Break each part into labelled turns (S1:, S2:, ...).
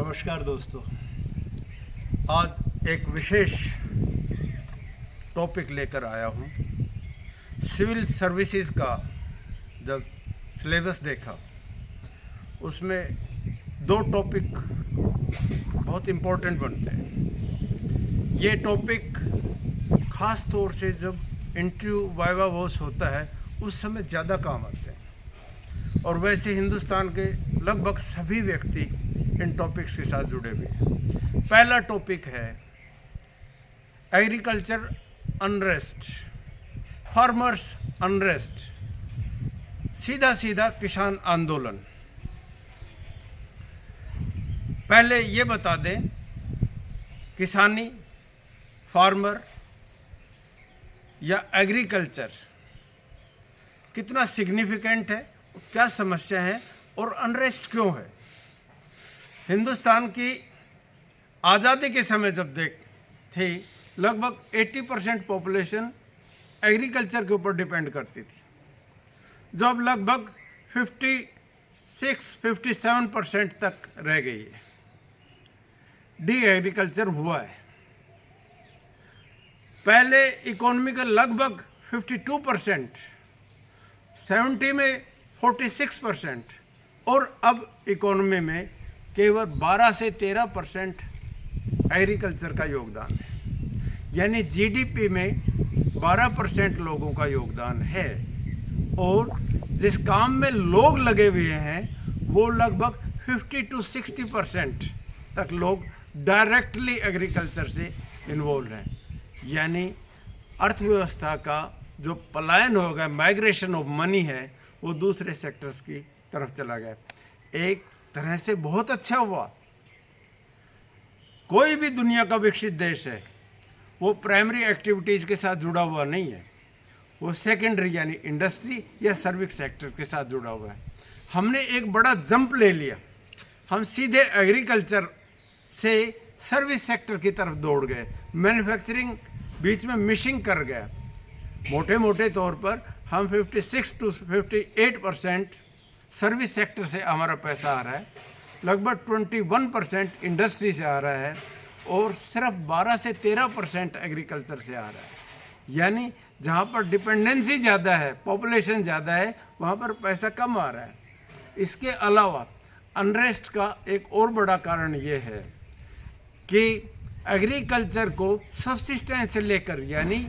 S1: नमस्कार दोस्तों। आज एक विशेष टॉपिक लेकर आया हूँ। सिविल सर्विसेज का जब सिलेबस देखा उसमें दो टॉपिक बहुत इम्पोर्टेंट बनते हैं। ये टॉपिक ख़ास तौर से जब इंटरव्यू वाइवा वॉस होता है उस समय ज़्यादा काम आते हैं, और वैसे हिंदुस्तान के लगभग सभी व्यक्ति इन टॉपिक्स के साथ जुड़े हुए हैं। पहला टॉपिक है एग्रीकल्चर अनरेस्ट, फार्मर्स अनरेस्ट, सीधा सीधा किसान आंदोलन। पहले ये बता दें, किसानी, फार्मर या एग्रीकल्चर कितना सिग्निफिकेंट है, क्या समस्या है और अनरेस्ट क्यों है। हिंदुस्तान की आज़ादी के समय जब देख थी, लगभग 80% पॉपुलेशन एग्रीकल्चर के ऊपर डिपेंड करती थी, जो अब लगभग 56-57% तक रह गई है। डी एग्रीकल्चर हुआ है। पहले इकोनॉमी का लगभग 52%, 70 में 46%, और अब इकोनॉमी में केवल 12 से 13% एग्रीकल्चर का योगदान है। यानी जीडीपी में 12% लोगों का योगदान है, और जिस काम में लोग लगे हुए हैं वो लगभग 50-60% तक लोग डायरेक्टली एग्रीकल्चर से इन्वॉल्व हैं। यानी अर्थव्यवस्था का जो पलायन हो गया, माइग्रेशन ऑफ मनी है, वो दूसरे सेक्टर्स की तरफ चला गया। एक तरह से बहुत अच्छा हुआ। कोई भी दुनिया का विकसित देश है वो प्राइमरी एक्टिविटीज़ के साथ जुड़ा हुआ नहीं है, वो सेकेंडरी यानी इंडस्ट्री या सर्विस सेक्टर के साथ जुड़ा हुआ है। हमने एक बड़ा जंप ले लिया, हम सीधे एग्रीकल्चर से सर्विस सेक्टर की तरफ दौड़ गए, मैन्युफैक्चरिंग बीच में मिशिंग कर गया। मोटे मोटे तौर पर हम 56-58% सर्विस सेक्टर से हमारा पैसा आ रहा है, लगभग 21% इंडस्ट्री से आ रहा है, और सिर्फ 12 से 13% एग्रीकल्चर से आ रहा है। यानी जहाँ पर डिपेंडेंसी ज़्यादा है, पॉपुलेशन ज़्यादा है, वहाँ पर पैसा कम आ रहा है। इसके अलावा अनरेस्ट का एक और बड़ा कारण ये है कि एग्रीकल्चर को सब्सिस्टेंस से लेकर, यानी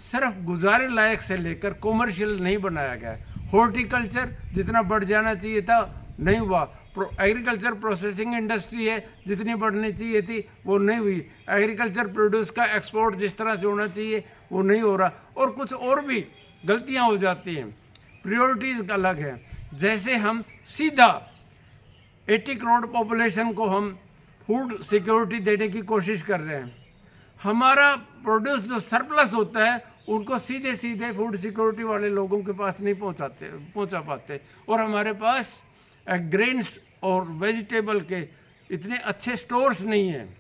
S1: सिर्फ गुजारे लायक से लेकर कॉमर्शियल नहीं बनाया गया है। हॉर्टिकल्चर जितना बढ़ जाना चाहिए था नहीं हुआ, एग्रीकल्चर प्रोसेसिंग इंडस्ट्री है जितनी बढ़नी चाहिए थी वो नहीं हुई, एग्रीकल्चर प्रोड्यूस का एक्सपोर्ट जिस तरह से होना चाहिए वो नहीं हो रहा, और कुछ और भी गलतियां हो जाती हैं। प्रायोरिटीज़ अलग है। जैसे हम सीधा 80 करोड़ पॉपुलेशन को हम फूड सिक्योरिटी देने की कोशिश कर रहे हैं, हमारा प्रोड्यूस जो सरप्लस होता है उनको सीधे सीधे फूड सिक्योरिटी वाले लोगों के पास नहीं पहुंचा पाते, और हमारे पास ग्रेन्स और वेजिटेबल के इतने अच्छे स्टोर्स नहीं हैं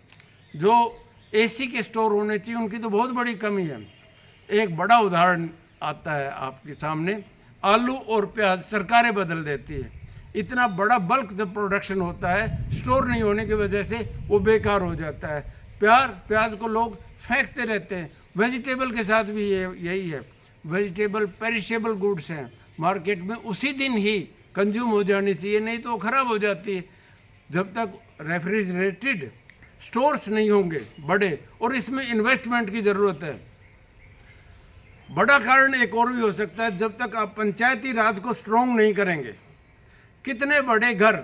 S1: जो एसी के स्टोर होने चाहिए, उनकी तो बहुत बड़ी कमी है। एक बड़ा उदाहरण आता है आपके सामने, आलू और प्याज सरकारें बदल देती है। इतना बड़ा बल्क जब प्रोडक्शन होता है, स्टोर नहीं होने की वजह से वो बेकार हो जाता है। प्याज को लोग फेंकते रहते हैं। वेजिटेबल के साथ भी यही है। वेजिटेबल पेरिशेबल गुड्स हैं, मार्केट में उसी दिन ही कंज्यूम हो जानी चाहिए, नहीं तो ख़राब हो जाती है। जब तक रेफ्रिजरेटेड स्टोर्स नहीं होंगे बड़े, और इसमें इन्वेस्टमेंट की ज़रूरत है। बड़ा कारण एक और भी हो सकता है, जब तक आप पंचायती राज को स्ट्रॉन्ग नहीं करेंगे। कितने बड़े घर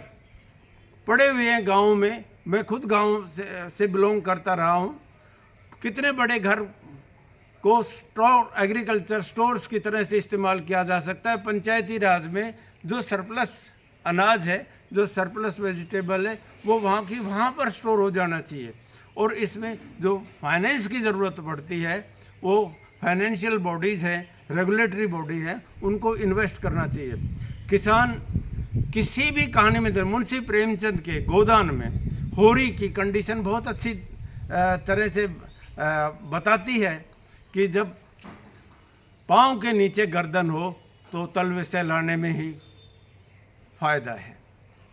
S1: पड़े हुए हैं गाँव में, मैं खुद गाँव से बिलोंग करता रहा हूँ। कितने बड़े घर को स्टोर, एग्रीकल्चर स्टोर्स की तरह से इस्तेमाल किया जा सकता है। पंचायती राज में जो सरप्लस अनाज है, जो सरप्लस वेजिटेबल है, वो वहाँ पर स्टोर हो जाना चाहिए। और इसमें जो फाइनेंस की ज़रूरत पड़ती है, वो फाइनेंशियल बॉडीज़ हैं, रेगुलेटरी बॉडी है, उनको इन्वेस्ट करना चाहिए। किसान किसी भी कहानी में, मुंशी प्रेमचंद के गोदान में होरी की कंडीशन बहुत अच्छी तरह से बताती है कि जब पाँव के नीचे गर्दन हो तो तलवे से लाने में ही फ़ायदा है।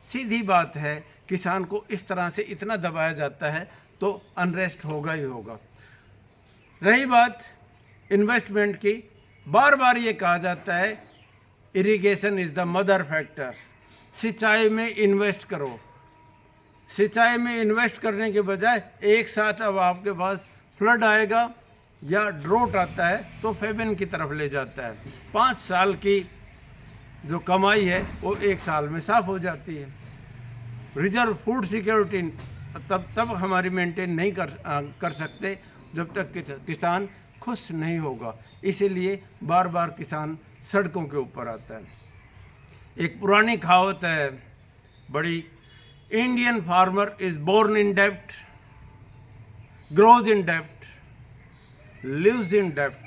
S1: सीधी बात है, किसान को इस तरह से इतना दबाया जाता है तो अनरेस्ट होगा ही होगा। रही बात इन्वेस्टमेंट की, बार बार ये कहा जाता है irrigation is the mother factor, सिंचाई में इन्वेस्ट करो। सिंचाई में इन्वेस्ट करने के बजाय एक साथ अब आपके पास फ्लड आएगा या ड्रोट आता है तो फेमिन की तरफ ले जाता है। 5 साल की जो कमाई है वो 1 साल में साफ हो जाती है। रिजर्व फूड सिक्योरिटी तब हमारी मेंटेन नहीं कर सकते जब तक किसान खुश नहीं होगा। इसीलिए बार बार किसान सड़कों के ऊपर आता है। एक पुरानी कहावत है बड़ी, Indian farmer is born in डेब्ट, ग्रोज इन डेब्ट, लिव्स इन डेब्ट,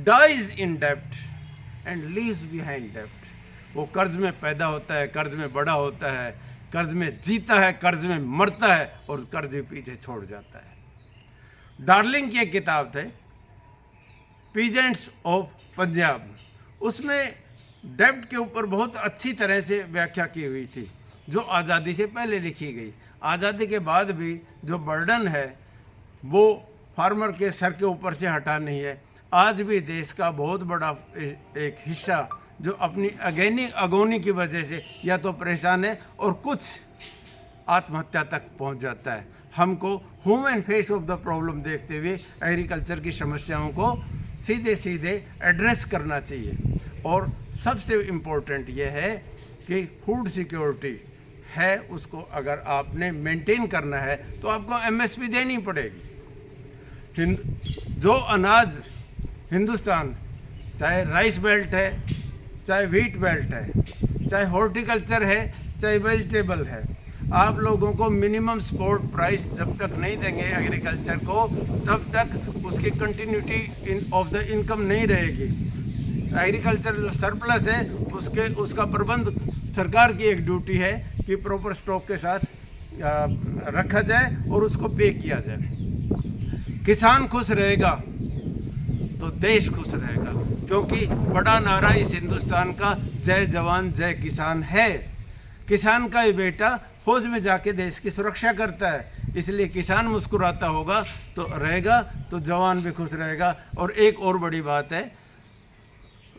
S1: डाइज इन डेब्ट एंड लीव्स बिहाइंड डेब्ट। वो कर्ज में पैदा होता है, कर्ज में बड़ा होता है, कर्ज में जीता है, कर्ज में मरता है और कर्ज भी पीछे छोड़ जाता है। डार्लिंग की एक किताब थे पीजेंट्स ऑफ पंजाब, उसमें डेब्ट के ऊपर बहुत अच्छी तरह से व्याख्या की हुई थी जो आज़ादी से पहले लिखी गई। आज़ादी के बाद भी जो बर्डन है वो फार्मर के सर के ऊपर से हटा नहीं है। आज भी देश का बहुत बड़ा एक हिस्सा जो अपनी अगोनी की वजह से या तो परेशान है और कुछ आत्महत्या तक पहुंच जाता है। हमको human face of the problem देखते हुए एग्रीकल्चर की समस्याओं को सीधे सीधे एड्रेस करना चाहिए। और सबसे इम्पोर्टेंट ये है कि फूड सिक्योरिटी है, उसको अगर आपने मेंटेन करना है तो आपको एमएसपी देनी पड़ेगी। जो अनाज हिंदुस्तान, चाहे राइस बेल्ट है, चाहे व्हीट बेल्ट है, चाहे हॉर्टिकल्चर है, चाहे वेजिटेबल है, आप लोगों को मिनिमम सपोर्ट प्राइस जब तक नहीं देंगे एग्रीकल्चर को तब तक उसकी कंटिन्यूटी ऑफ द इनकम नहीं रहेगी। एग्रीकल्चर जो सरप्लस है उसका प्रबंध सरकार की एक ड्यूटी है कि प्रॉपर स्टॉक के साथ रखा जाए और उसको पे किया जाए। किसान खुश रहेगा तो देश खुश रहेगा, क्योंकि बड़ा नारा इस हिंदुस्तान का जय जवान जय किसान है। किसान का ही बेटा फौज में जाके देश की सुरक्षा करता है, इसलिए किसान मुस्कुराता होगा तो रहेगा तो जवान भी खुश रहेगा। और एक और बड़ी बात है,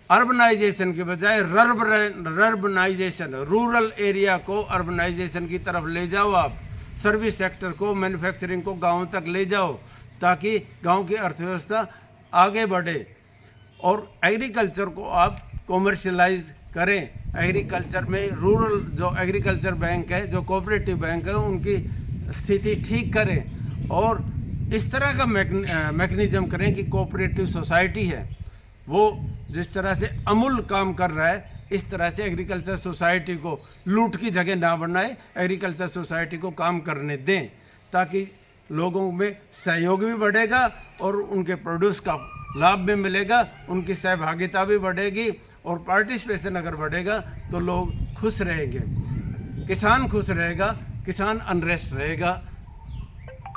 S1: अर्बनाइजेशन के बजाय रर्बनाइजेशन, रूरल एरिया को अर्बनाइजेशन की तरफ ले जाओ। आप सर्विस सेक्टर को, मैन्युफैक्चरिंग को गाँव तक ले जाओ ताकि गांव की अर्थव्यवस्था आगे बढ़े। और एग्रीकल्चर को आप कॉमर्शलाइज करें। एग्रीकल्चर में रूरल जो एग्रीकल्चर बैंक है, जो कोऑपरेटिव बैंक है, उनकी स्थिति ठीक करें और इस तरह का मैकेनिज्म करें कि कोऑपरेटिव सोसाइटी है वो जिस तरह से अमूल काम कर रहा है इस तरह से एग्रीकल्चर सोसाइटी को लूट की जगह ना बनाए, एग्रीकल्चर सोसाइटी को काम करने दें ताकि लोगों में सहयोग भी बढ़ेगा और उनके प्रोड्यूस का लाभ भी मिलेगा, उनकी सहभागिता भी बढ़ेगी और पार्टिसिपेशन अगर बढ़ेगा तो लोग खुश रहेंगे। किसान खुश रहेगा, किसान अनरेस्ट रहेगा।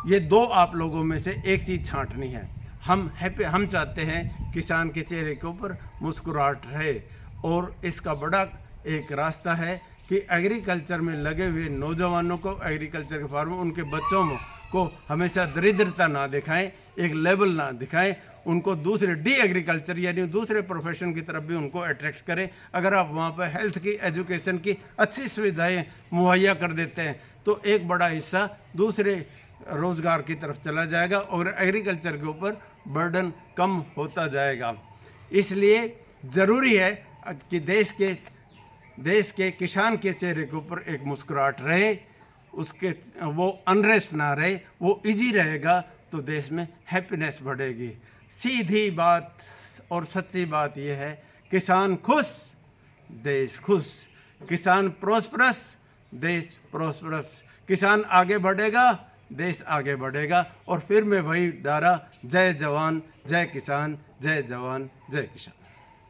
S1: ये दो आप लोगों में से एक चीज़ छांटनी है। हम चाहते हैं किसान के चेहरे के ऊपर मुस्कुराहट रहे और इसका बड़ा एक रास्ता है कि एग्रीकल्चर में लगे हुए नौजवानों को, एग्रीकल्चर के फार्मर, उनके बच्चों को हमेशा दरिद्रता ना दिखाएं, एक लेवल ना दिखाएं, उनको दूसरे डी एग्रीकल्चर यानी दूसरे प्रोफेशन की तरफ भी उनको अट्रैक्ट करें। अगर आप वहाँ पर हेल्थ की, एजुकेशन की अच्छी सुविधाएं मुहैया कर देते हैं तो एक बड़ा हिस्सा दूसरे रोज़गार की तरफ चला जाएगा और एग्रीकल्चर के ऊपर बर्डन कम होता जाएगा। इसलिए ज़रूरी है कि देश के किसान के चेहरे के ऊपर एक मुस्कुराहट रहे, उसके वो अनरेस्ट ना रहे, वो इजी रहेगा तो देश में हैप्पीनेस बढ़ेगी। सीधी बात और सच्ची बात यह है, किसान खुश देश खुश, किसान प्रोस्परस देश प्रोस्परस, किसान आगे बढ़ेगा देश आगे बढ़ेगा। और फिर मैं वही नारा, जय जवान जय किसान, जय जवान जय किसान।